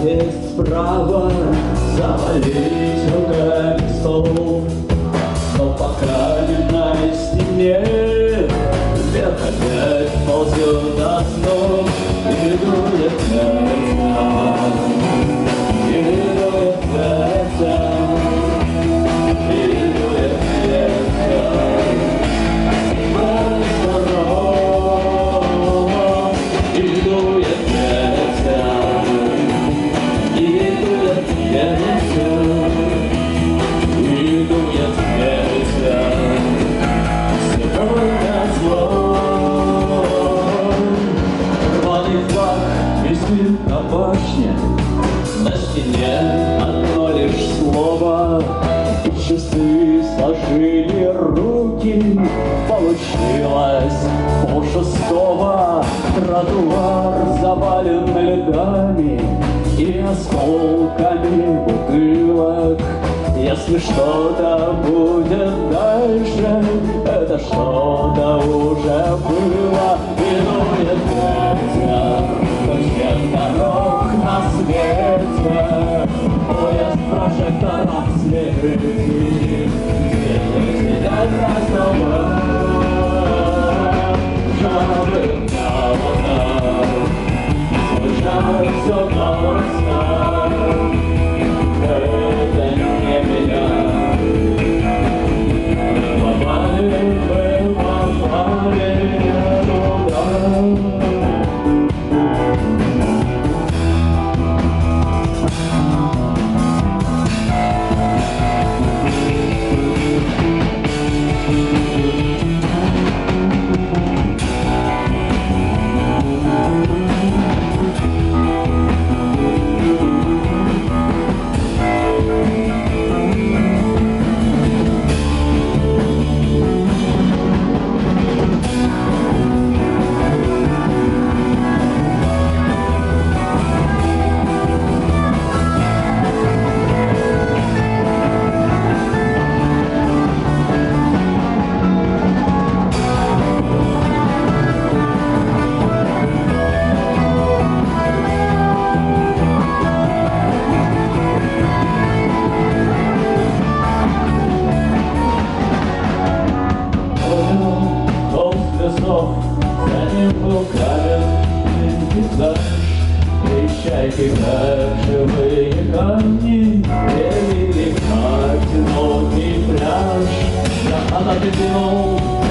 Есть право завалить руками стол, но пока не на стене вверх опять ползет основ. Иду я опять, иду я опять, иду я опять, иду я на башне, на стене одно лишь слово, и часы сложили руки. Получилось полшестого, тротуар завален льдами и осколками бутылок. Если что-то будет дальше, это что-то уже было. Иду я ко всех дорог на свете, поезд прожекторов светит, сидят на столах, жабы на волнах, звучат все голоса. Это не меня. Попали мы, попали туда. За ним был каменный пейзаж, трещайки, как живые камни, делили одинокий пляж. Я отодвинул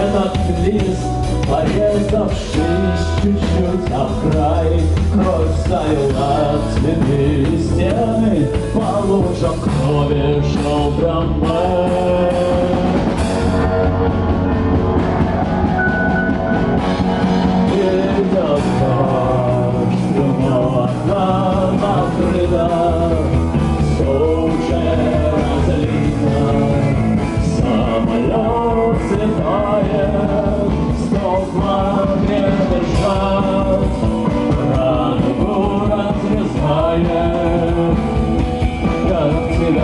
этот лист, порезавшись чуть-чуть об край. Кровь залила цветы и стены, по лужам крови шел трамвай. Идет дождь, снова окна накрыта, все уже разлито. Самолет взлетает, стекла не дышат, ранку разрезает, как тебя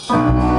Thank